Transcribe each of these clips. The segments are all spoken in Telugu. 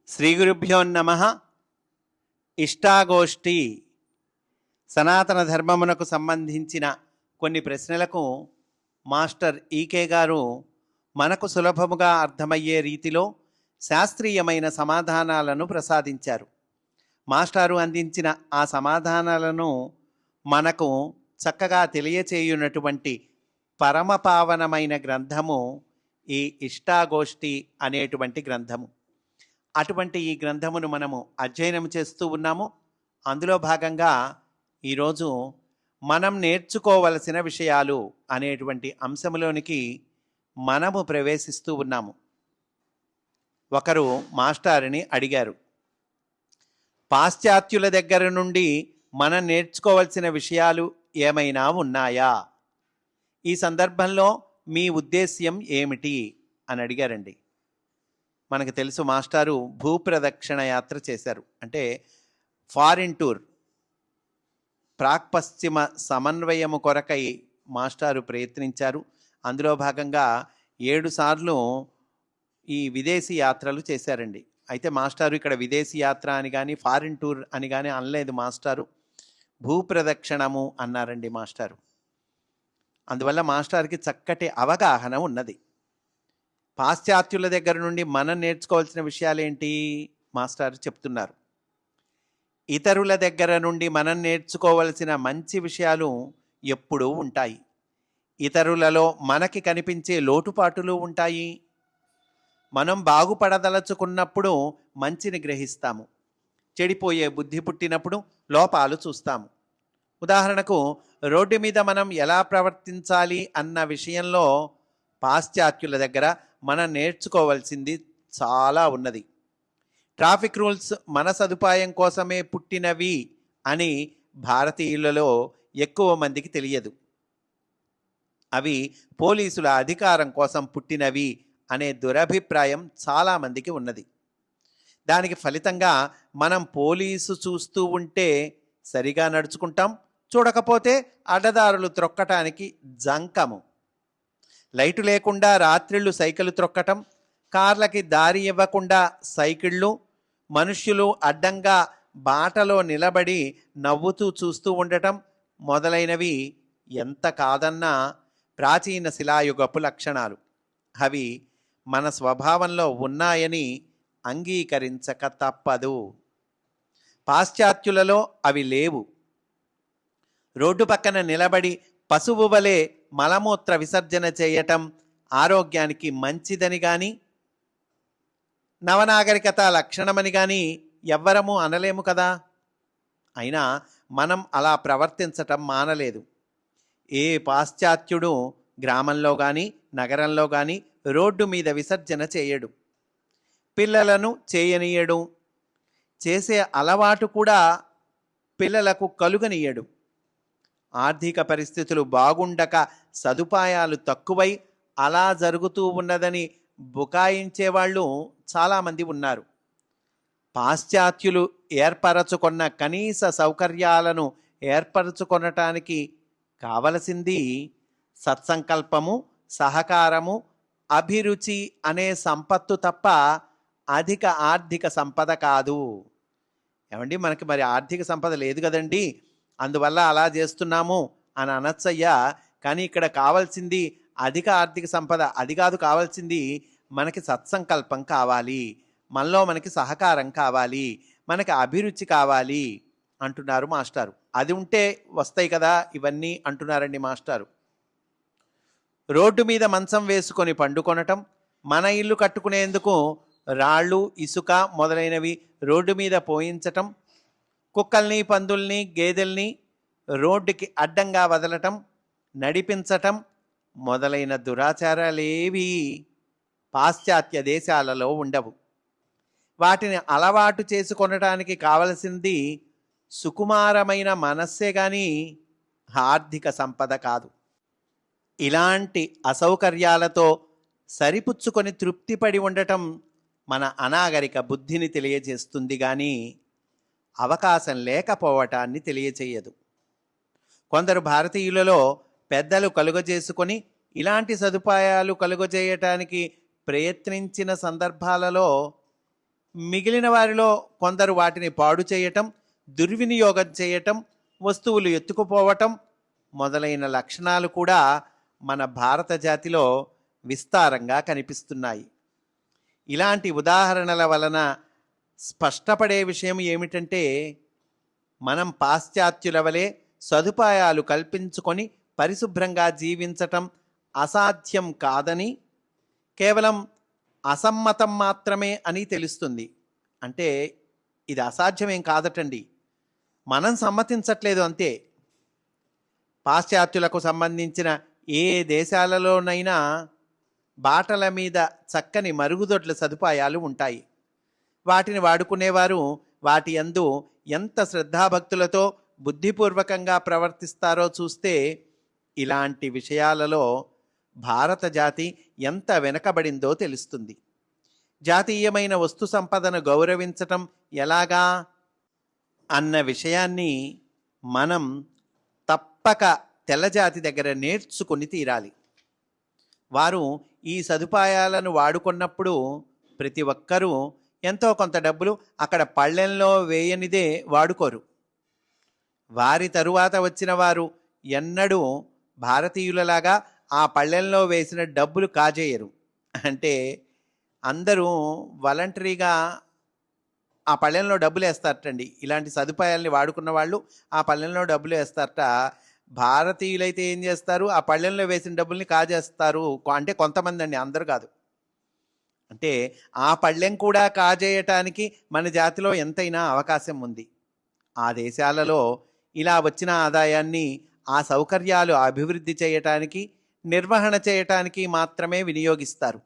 శ్రీ గురుభ్యో నమః. ఇష్టాగోష్ఠి సనాతన ధర్మమునకు సంబంధించిన కొన్ని ప్రశ్నలకు మాస్టర్ ఈకే గారు మనకు సులభముగా అర్థమయ్యే రీతిలో శాస్త్రీయమైన సమాధానాలను ప్రసాదించారు. మాస్టారు అందించిన ఆ సమాధానాలను మనకు చక్కగా తెలియచేయునటువంటి పరమపావనమైన గ్రంథము ఈ ఇష్టాగోష్ఠి అనేటువంటి గ్రంథము. అటువంటి ఈ గ్రంథమును మనము అధ్యయనం చేస్తూ ఉన్నాము. అందులో భాగంగా ఈరోజు మనం నేర్చుకోవలసిన విషయాలు అనేటువంటి అంశంలోనికి మనము ప్రవేశిస్తూ ఉన్నాము. ఒకరు మాస్టారుని అడిగారు, పాశ్చాత్యుల దగ్గర నుండి మనం నేర్చుకోవలసిన విషయాలు ఏమైనా ఉన్నాయా? ఈ సందర్భంలో మీ ఉద్దేశ్యం ఏమిటి అని అడిగారండి. మనకు తెలుసు, మాస్టారు భూప్రదక్షిణ యాత్ర చేశారు. అంటే ఫారిన్ టూర్, ప్రాక్పశ్చిమ సమన్వయము కొరకై మాస్టారు ప్రయత్నించారు. అందులో భాగంగా 7 సార్లు ఈ విదేశీ యాత్రలు చేశారండి. అయితే మాస్టారు ఇక్కడ విదేశీ యాత్ర అని కానీ ఫారిన్ టూర్ అని కానీ అనలేదు. మాస్టారు భూప్రదక్షిణము అన్నారండి మాస్టారు. అందువల్ల మాస్టార్కి చక్కటి అవగాహన ఉన్నది. పాశ్చాత్యుల దగ్గర నుండి మనం నేర్చుకోవాల్సిన విషయాలేంటి మాస్టర్ చెప్తున్నారు. ఇతరుల దగ్గర నుండి మనం నేర్చుకోవలసిన మంచి విషయాలు ఎప్పుడూ ఉంటాయి. ఇతరులలో మనకి కనిపించే లోటుపాటులు ఉంటాయి. మనం బాగుపడదలుచుకున్నప్పుడు మంచిని గ్రహిస్తాము. చెడిపోయే బుద్ధి పుట్టినప్పుడు లోపాలు చూస్తాము. ఉదాహరణకు, రోడ్డు మీద మనం ఎలా ప్రవర్తించాలి అన్న విషయంలో పాశ్చాత్యుల దగ్గర మనం నేర్చుకోవాల్సింది చాలా ఉన్నది. ట్రాఫిక్ రూల్స్ మన సదుపాయం కోసమే పుట్టినవి అని భారతీయులలో ఎక్కువ మందికి తెలియదు. అవి పోలీసుల అధికారం కోసం పుట్టినవి అనే దురభిప్రాయం చాలామందికి ఉన్నది. దానికి ఫలితంగా మనం పోలీసు చూస్తూ ఉంటే సరిగా నడుచుకుంటాం, చూడకపోతే అడ్డదారులు త్రొక్కటానికి జంకము. లైటు లేకుండా రాత్రిళ్ళు సైకిల్ త్రొక్కటం, కార్లకి దారి ఇవ్వకుండా సైకిళ్ళు, మనుష్యులు అడ్డంగా బాటలో నిలబడి నవ్వుతూ చూస్తూ ఉండటం మొదలైనవి ఎంత కాదన్నా ప్రాచీన శిలాయుగపు లక్షణాలు. అవి మన స్వభావంలో ఉన్నాయని అంగీకరించక తప్పదు. పాశ్చాత్యులలో అవి లేవు. రోడ్డు పక్కన నిలబడి పశువు వలె మలమూత్ర విసర్జన చేయటం ఆరోగ్యానికి మంచిదని కానీ, నవనాగరికత లక్షణమని కానీ ఎవ్వరము అనలేము కదా. అయినా మనం అలా ప్రవర్తించటం మానలేదు. ఏ పాశ్చాత్యుడు గ్రామంలో కానీ నగరంలో కానీ రోడ్డు మీద విసర్జన చేయడు. పిల్లలను చేయనీయడు. చేసే అలవాటు కూడా పిల్లలకు కలుగనీయడు. ఆర్థిక పరిస్థితులు బాగుండక సదుపాయాలు తక్కువై అలా జరుగుతూ ఉన్నదని బుకాయించేవాళ్ళు చాలామంది ఉన్నారు. పాశ్చాత్యులు ఏర్పరచుకున్న కనీస సౌకర్యాలను ఏర్పరచుకొనటానికి కావలసింది సత్సంకల్పము, సహకారము, అభిరుచి అనే సంపత్తు తప్ప అధిక ఆర్థిక సంపద కాదు. ఏమండి, మనకి మరి ఆర్థిక సంపద లేదు కదండి, అందువల్ల అలా చేస్తున్నాము అని అనొచ్చయ్యా. కానీ ఇక్కడ కావాల్సింది అధిక ఆర్థిక సంపద అది కాదు. కావాల్సింది మనకి సత్సంకల్పం కావాలి, మనలో మనకి సహకారం కావాలి, మనకి అభిరుచి కావాలి అంటున్నారు మాస్టారు. అది ఉంటే వస్తాయి కదా ఇవన్నీ అంటున్నారండి మాస్టారు. రోడ్డు మీద మంచం వేసుకొని పండుకొనటం, మన ఇల్లు కట్టుకునేందుకు రాళ్ళు, ఇసుక మొదలైనవి రోడ్డు మీద పోయించటం, కుక్కల్ని, పందుల్ని, గేదెల్ని రోడ్డుకి అడ్డంగా వదలటం, నడిపించటం మొదలైన దురాచారాలేవి పాశ్చాత్య దేశాలలో ఉండవు. వాటిని అలవాటు చేసుకొనటానికి కావలసింది సుకుమారమైన మనస్సే కానీ ఆర్థిక సంపద కాదు. ఇలాంటి అసౌకర్యాలతో సరిపుచ్చుకొని తృప్తిపడి ఉండటం మన అనాగరిక బుద్ధిని తెలియజేస్తుంది కానీ అవకాశం లేకపోవటాన్ని తెలియచేయదు. కొందరు భారతీయులలో పెద్దలు కలుగజేసుకొని ఇలాంటి సదుపాయాలు కలుగజేయటానికి ప్రయత్నించిన సందర్భాలలో మిగిలిన వారిలో కొందరు వాటిని పాడు చేయటం, దుర్వినియోగం చేయటం, వస్తువులు ఎత్తుకుపోవటం మొదలైన లక్షణాలు కూడా మన భారత జాతిలో విస్తారంగా కనిపిస్తున్నాయి. ఇలాంటి ఉదాహరణల వలన స్పష్టపడే విషయం ఏమిటంటే, మనం పాశ్చాత్యుల వలె సదుపాయాలు కల్పించుకొని పరిశుభ్రంగా జీవించటం అసాధ్యం కాదని, కేవలం అసమ్మతం మాత్రమే అని తెలుస్తుంది. అంటే ఇది అసాధ్యమేం కాదటండి, మనం సమ్మతించట్లేదు అంతే. పాశ్చాత్యులకు సంబంధించిన ఏ దేశాలలోనైనా బాటల మీద చక్కని మరుగుదొడ్ల సదుపాయాలు ఉంటాయి. వాటిని వాడుకునేవారు వాటి యందు ఎంత శ్రద్ధాభక్తులతో బుద్ధిపూర్వకంగా ప్రవర్తిస్తారో చూస్తే ఇలాంటి విషయాలలో భారత జాతి ఎంత వెనకబడిందో తెలుస్తుంది. జాతీయమైన వస్తు సంపదను గౌరవించటం ఎలాగా అన్న విషయాన్ని మనం తప్పక తెల్లజాతి దగ్గర నేర్చుకుని తీరాలి. వారు ఈ సదుపాయాలను వాడుకున్నప్పుడు ప్రతి ఒక్కరూ ఎంతో కొంత డబ్బులు అక్కడ పళ్ళెంలో వేయనిదే వాడుకోరు. వారి తరువాత వచ్చిన వారు ఎన్నడూ భారతీయులలాగా ఆ పళ్ళెంలో వేసిన డబ్బులు కాజేయరు. అంటే అందరూ వాలంటరీగా ఆ పళ్ళెంలో డబ్బులు వేస్తారటండి. ఇలాంటి సదుపాయాల్ని వాడుకున్న వాళ్ళు ఆ పళ్ళెంలో డబ్బులు వేస్తారట. భారతీయులైతే ఏం చేస్తారు, ఆ పళ్ళెంలో వేసిన డబ్బుల్ని కాజేస్తారు. అంటే కొంతమంది అండి, అందరూ కాదు. అంటే ఆ పళ్ళెం కూడా కాజేయటానికి మన జాతిలో ఎంతైనా అవకాశం ఉంది. ఆ దేశాలలో ఇలా వచ్చిన ఆదాయాన్ని ఆ సౌకర్యాలు అభివృద్ధి చేయటానికి, నిర్వహణ చేయటానికి మాత్రమే వినియోగిస్తారు.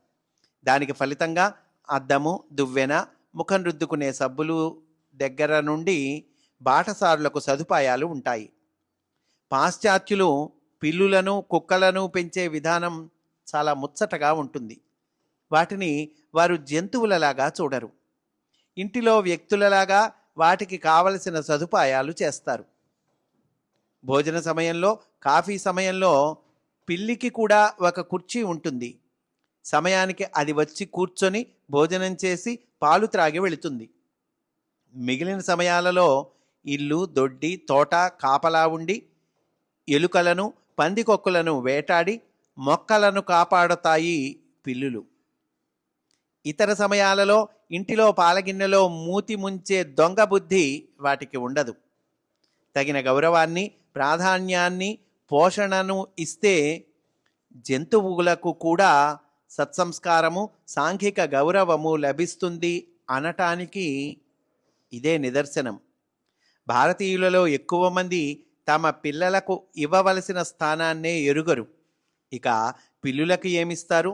దానికి ఫలితంగా అద్దము, దువ్వెన, ముఖం రుద్దుకునే సబ్బులు దగ్గర నుండి బాటసారులకు సదుపాయాలు ఉంటాయి. పాశ్చాత్యులు పిల్లులను, కుక్కలను పెంచే విధానం చాలా ముచ్చటగా ఉంటుంది. వాటిని వారు జంతువులలాగా చూడరు. ఇంటిలో వ్యక్తులలాగా వాటికి కావలసిన సదుపాయాలు చేస్తారు. భోజన సమయంలో, కాఫీ సమయంలో పిల్లికి కూడా ఒక కుర్చీ ఉంటుంది. సమయానికి అది వచ్చి కూర్చొని భోజనం చేసి పాలు త్రాగి వెళుతుంది. మిగిలిన సమయాలలో ఇల్లు, దొడ్డి, తోట కాపలా ఉండి ఎలుకలను, పందికొక్కులను వేటాడి మొక్కలను కాపాడతాయి పిల్లులు. ఇతర సమయాలలో ఇంటిలో పాలగిన్నెలో మూతి ముంచే దొంగ బుద్ధి వాటికి ఉండదు. తగిన గౌరవాన్ని, ప్రాధాన్యాన్ని, పోషణను ఇస్తే జంతువులకు కూడా సత్సంస్కారము, సాంఘిక గౌరవము లభిస్తుంది అనటానికి ఇదే నిదర్శనం. భారతీయులలో ఎక్కువ మంది తమ పిల్లలకు ఇవ్వవలసిన స్థానాన్నే ఎరుగరు. ఇక పిల్లులకు ఏమిస్తారు?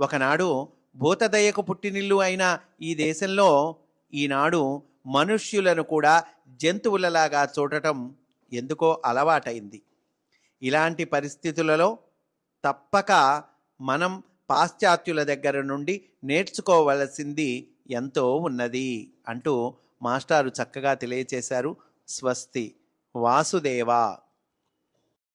ఒకనాడు భూతదయకు పుట్టినిల్లు అయిన ఈ దేశంలో ఈనాడు మనుష్యులను కూడా జంతువులలాగా చూడటం ఎందుకో అలవాటైంది. ఇలాంటి పరిస్థితులలో తప్పక మనం పాశ్చాత్యుల దగ్గర నుండి నేర్చుకోవలసింది ఎంతో ఉన్నది అంటూ మాస్టారు చక్కగా తెలియచేశారు. స్వస్తి. వాసుదేవ.